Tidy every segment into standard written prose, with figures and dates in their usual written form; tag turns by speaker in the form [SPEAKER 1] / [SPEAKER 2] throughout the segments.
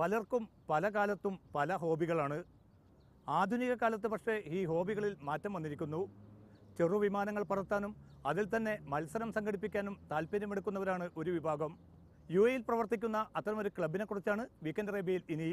[SPEAKER 1] പലർക്കും പല കാലത്തും പല ഹോബികളാണ്. ആധുനിക കാലത്ത് പക്ഷേ ഈ ഹോബികളിൽ മാറ്റം വന്നിരിക്കുന്നു. ചെറുവിമാനങ്ങൾ പറത്താനും അതിൽ തന്നെ മത്സരം സംഘടിപ്പിക്കാനും താല്പര്യമെടുക്കുന്നവരാണ് ഒരു വിഭാഗം. UAE-യിൽ പ്രവർത്തിക്കുന്ന അത്തരമൊരു ക്ലബിനെ കുറിച്ചാണ് വീക്കെൻഡ് അറേബ്യയിൽ ഇനി.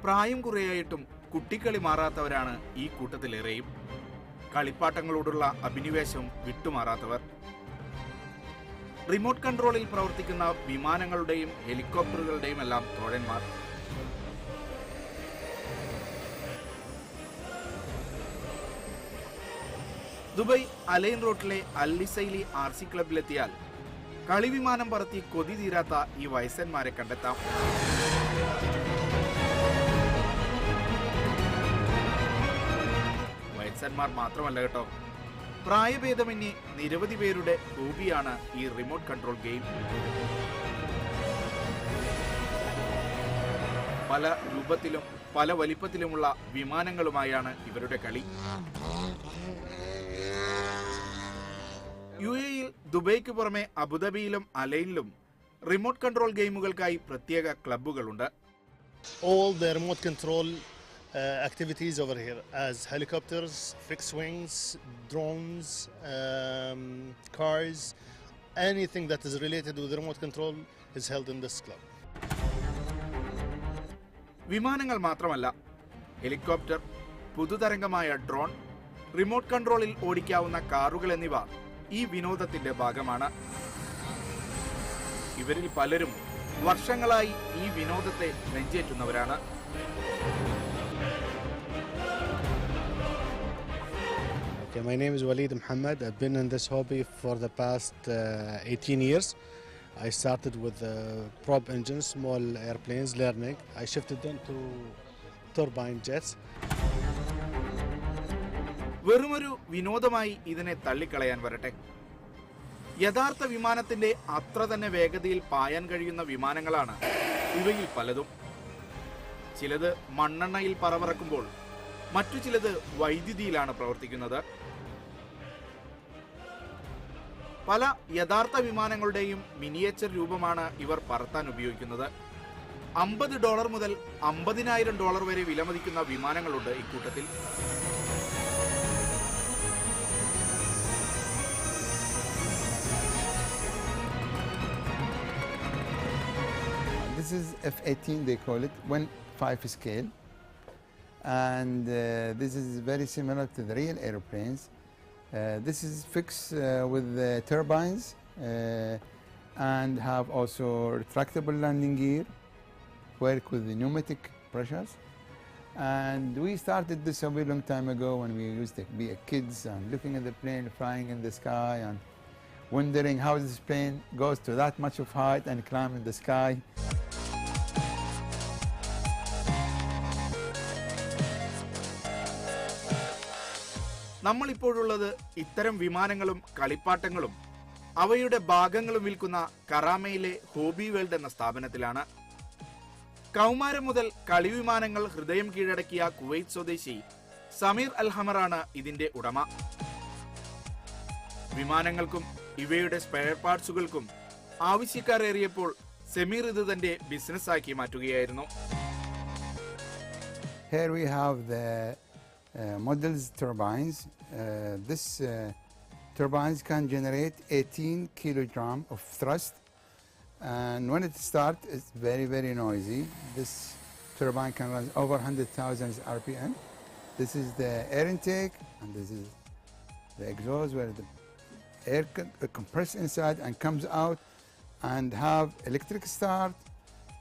[SPEAKER 2] പ്രായം കുറയായിട്ടും കുട്ടിക്കളി മാറാത്തവരാണ് ഈ കൂട്ടത്തിലേറെയും. കളിപ്പാട്ടങ്ങളോടുള്ള അഭിനിവേശം വിട്ടുമാറാത്തവർ. റിമോട്ട് കൺട്രോളിൽ പ്രവർത്തിക്കുന്ന വിമാനങ്ങളുടെയും ഹെലികോപ്റ്ററുകളുടെയും എല്ലാം തോഴന്മാർ. ദുബായ് അലൈൻ റോട്ടിലെ അൽ-ലിസൈലി RC ക്ലബിലെത്തിയാൽ കളിവിമാനം പറത്തി കൊതി തീരാത്ത ഈ വയസ്സന്മാരെ കണ്ടെത്താം. വയസ്സന്മാർ മാത്രമല്ല കേട്ടോ, പ്രായഭേദമന്യേ നിരവധി പേരുടെ ഹോബിയാണ് ഈ റിമോട്ട് കൺട്രോൾ ഗെയിം. പല രൂപത്തിലും പല വലിപ്പത്തിലുമുള്ള വിമാനങ്ങളുമായാണ് ഇവരുടെ കളി. UAE-യിൽ ദുബൈക്ക് പുറമെ അബുദാബിയിലും അലൈനിലും റിമോട്ട് കൺട്രോൾ ഗെയിമുകൾക്കായി പ്രത്യേക ക്ലബ്ബുകളുണ്ട്.
[SPEAKER 3] All the remote control activities over here, as helicopters, fixed wings, drones, cars, anything that is related with remote control is held in this club.
[SPEAKER 2] വിമാനങ്ങൾ മാത്രമല്ല, ഹെലികോപ്റ്റർ, പുതുതരംഗമായ ഡ്രോൺ, റിമോട്ട് കൺട്രോളിൽ ഓടിക്കാവുന്ന കാറുകൾ എന്നിവ ഈ വിനോദത്തിന്റെ ഭാഗമാണ്. ഇവരിൽ പലരും വർഷങ്ങളായി ഈ വിനോദത്തെ നെഞ്ചേറ്റുന്നവരാണ്.
[SPEAKER 3] Okay, my name is Walid Muhammad. I've been in this hobby for the past 18 years. I started with prop engines, small airplanes, learning. I shifted then to turbine jets.
[SPEAKER 2] വെറുമൊരു വിനോദമായി ഇതിനെ തള്ളിക്കളയാൻ വരട്ടെ. യഥാർത്ഥ വിമാനത്തിന്റെ അത്ര തന്നെ വേഗതയിൽ പായാൻ കഴിയുന്ന വിമാനങ്ങളാണ് ഇവയിൽ പലതും. ചിലത് മണ്ണെണ്ണയിൽ പറവറക്കുമ്പോൾ മറ്റു ചിലത് വൈദ്യുതിയിലാണ് പ്രവർത്തിക്കുന്നത്. പല യഥാർത്ഥ വിമാനങ്ങളുടെയും മിനിയേച്ചർ രൂപമാണ് ഇവർ പറത്താൻ ഉപയോഗിക്കുന്നത്. $50 മുതൽ $50,000 വരെ വിലമതിക്കുന്ന വിമാനങ്ങളുണ്ട് ഇക്കൂട്ടത്തിൽ.
[SPEAKER 4] This is F-18, they call it, 1/5 scale. And this is very similar to the real airplanes. This is fixed with turbines and have also retractable landing gear, work with the pneumatic pressures. And we started this a very long time ago when we used to be kids and looking at the plane flying in the sky and wondering how this plane goes to that much of height and climb in the sky.
[SPEAKER 2] നമ്മളിപ്പോഴുള്ളത് ഇത്തരം വിമാനങ്ങളും കളിപ്പാട്ടങ്ങളും അവയുടെ ഭാഗങ്ങളും വിൽക്കുന്ന കറാമയിലെ hobby world എന്ന സ്ഥാപനത്തിലാണ്. കൗമാരം മുതൽ കളിവിമാനങ്ങൾ ഹൃദയം കീഴടക്കിയ കുവൈറ്റ് സ്വദേശി സമീർ അൽഹമറാണ് ഇതിന്റെ ഉടമ. വിമാനങ്ങൾക്കും ഇവയുടെ സ്പെയർ പാർട്സുകൾക്കും ആവശ്യക്കാരേറിയപ്പോൾ സമീർ ഇത് തന്റെ ബിസിനസ്സാക്കി മാറ്റുകയായിരുന്നു.
[SPEAKER 4] Here we have the models turbines. This turbines can generate 18 kilogram of thrust, and when it starts it's very, very noisy. This turbine can run over 100,000 RPM. This is the air intake and this is the exhaust where the air compressed inside and comes out and have electric start,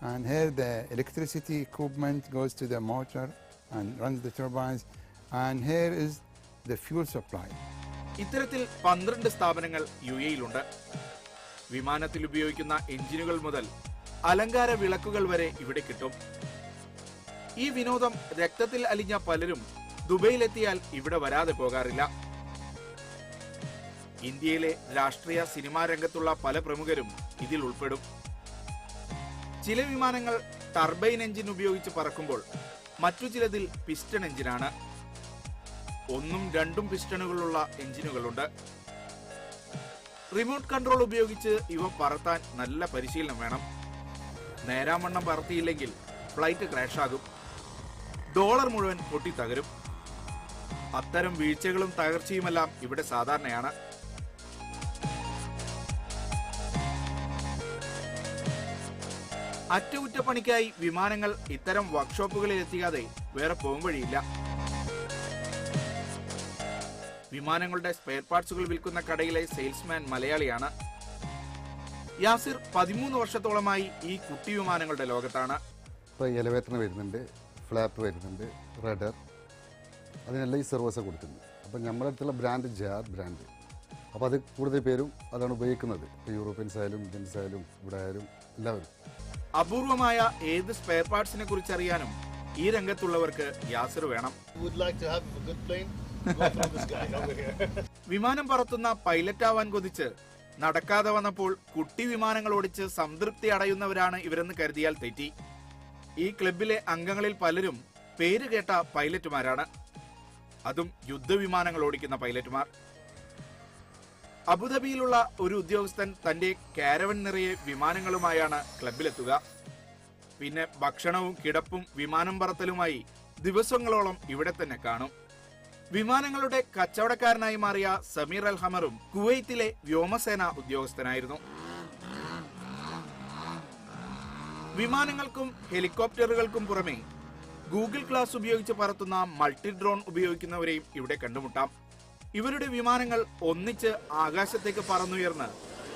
[SPEAKER 4] and here the electricity equipment goes to the motor and runs the turbines, and here is the fuel supply.
[SPEAKER 2] ഇത്തരത്തിൽ 12 സ്ഥാപനങ്ങൾ UAE-യിലുണ്ട്. വിമാനത്തിൽ ഉപയോഗിക്കുന്ന എഞ്ചിനുകൾ മുതൽ അലങ്കാര വിളക്കുകൾ വരെ ഇവിടെ കിട്ടും. ഈ വിനോദം രക്തത്തിൽ അലിഞ്ഞ പലരും ദുബൈയിലെത്തിയാൽ ഇവിടെ വരാതെ പോകാറില്ല. ഇന്ത്യയിലെ രാഷ്ട്രീയ സിനിമാ രംഗത്തുള്ള പല പ്രമുഖരും ഇതിൽ ഉൾപ്പെടും. ചില വിമാനങ്ങൾ ടർബൈൻ എഞ്ചിൻ ഉപയോഗിച്ച് പറക്കുമ്പോൾ മറ്റു ചിലതിൽ പിസ്റ്റൺ എഞ്ചിനാണ്. 1ഉം 2ഉം പിസ്റ്റണുകളുള്ള എഞ്ചിനുകളുണ്ട്. റിമോട്ട് കൺട്രോൾ ഉപയോഗിച്ച് ഇവ പറത്താൻ നല്ല പരിശീലനം വേണം. നേരാവണ്ണം പറത്തിയില്ലെങ്കിൽ ഫ്ലൈറ്റ് ക്രാഷ് ആകും. ഡോളർ മുഴുവൻ പൊട്ടിത്തകരും. അത്തരം വീഴ്ചകളും തകർച്ചയുമെല്ലാം ഇവിടെ സാധാരണയാണ്. അറ്റകുറ്റപ്പണിക്കായി വിമാനങ്ങൾ ഇത്തരം വർക്ക്ഷോപ്പുകളിൽ എത്തിക്കാതെ വേറെ പോംവഴിയില്ല. വിമാനങ്ങളുടെ സ്പെയർ പാർട്സുകൾ വിൽക്കുന്ന കടയിലെ സെയിൽസ്മാൻ മലയാളിയാണ്. യാസിർ 13 വർഷത്തോളമായി ഈ കുട്ടി വിമാനങ്ങളുടെ ലോകത്താണ്.
[SPEAKER 5] ഇപ്പോൾ എലിവേറ്ററിന് വരുന്നുണ്ട്, ഫ്ലാപ്പ് വരുന്നുണ്ട്, റഡർ, അതിനെല്ലാം ഈ സർവീസ് കൊടുക്കുന്നുണ്ട്. അപ്പോൾ നമ്മുടെ അടുത്തുള്ള ബ്രാൻഡ് ജാർ ബ്രാൻഡ്. അപ്പോൾ അത് കൂടുതൽ പേരും അതാണ് ഉപയോഗിക്കുന്നത്. ഇപ്പോൾ യൂറോപ്യൻസ് ആയാലും ഇന്ത്യൻസ് ആയാലും ഇവിടെ ആയാലും എല്ലാവരും.
[SPEAKER 2] അപൂർവമായ ഏത് സ്പെയർ പാർട്സിനെ കുറിച്ച് അറിയാനും ഈ രംഗത്തുള്ളവർക്ക് യാസിർ വേണം. വിമാനം പറത്തുന്ന പൈലറ്റ് ആവാൻ കൊതിച്ച് നടക്കാതെ വന്നപ്പോൾ കുട്ടി വിമാനങ്ങൾ ഓടിച്ച് സംതൃപ്തി അടയുന്നവരാണ് ഇവരെന്ന് കരുതിയാൽ തെറ്റി. ഈ ക്ലബിലെ അംഗങ്ങളിൽ പലരും പേര് കേട്ട പൈലറ്റുമാരാണ്. അതും യുദ്ധവിമാനങ്ങൾ ഓടിക്കുന്ന പൈലറ്റുമാർ. അബുദാബിയിലുള്ള ഒരു ഉദ്യോഗസ്ഥൻ തന്റെ കാരവൻ നിറയെ വിമാനങ്ങളുമായാണ് ക്ലബിലെത്തുക. പിന്നെ ഭക്ഷണവും കിടപ്പും വിമാനം പറത്തലുമായി ദിവസങ്ങളോളം ഇവിടെ തന്നെ കാണും. വിമാനങ്ങളുടെ കച്ചവടക്കാരനായി മാറിയ സമീർ അൽ ഹമറും കുവൈത്തിലെ വ്യോമസേന ഉദ്യോഗസ്ഥനായിരുന്നു. വിമാനങ്ങൾക്കും ഹെലികോപ്റ്ററുകൾക്കും പുറമെ ഗൂഗിൾ ക്ലാസ് ഉപയോഗിച്ച് പറത്തുന്ന മൾട്ടി ഡ്രോൺ ഉപയോഗിക്കുന്നവരെയും ഇവിടെ കണ്ടുമുട്ടാം. ഇവരുടെ വിമാനങ്ങൾ ഒന്നിച്ച് ആകാശത്തേക്ക് പറന്നുയർന്ന്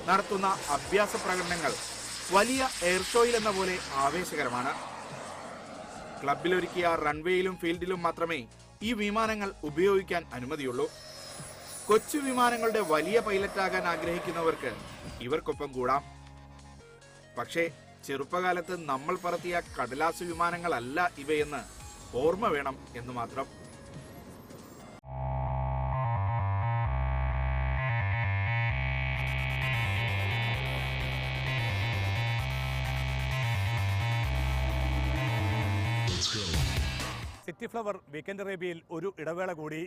[SPEAKER 2] നടത്തുന്ന അഭ്യാസ പ്രകടനങ്ങൾ വലിയ എയർ ഷോയിൽ എന്ന പോലെ ആവേശകരമാണ്. ക്ലബിലൊരുക്കിയ റൺവേയിലും ഫീൽഡിലും മാത്രമേ ഈ വിമാനങ്ങൾ ഉപയോഗിക്കാൻ അനുമതിയുള്ളൂ. കൊച്ചു വിമാനങ്ങളുടെ വലിയ പൈലറ്റാകാൻ ആഗ്രഹിക്കുന്നവർക്ക് ഇവർക്കൊപ്പം കൂടാം. പക്ഷേ ചെറുപ്പകാലത്ത് നമ്മൾ പറത്തിയ കടലാസ് വിമാനങ്ങളല്ല ഇവയെന്ന് ഓർമ്മ വേണം എന്ന് മാത്രം.
[SPEAKER 1] സിറ്റി ഫ്ലവർ വീക്കെൻഡ് അറേബ്യയിൽ ഒരു ഇടവേള കൂടി.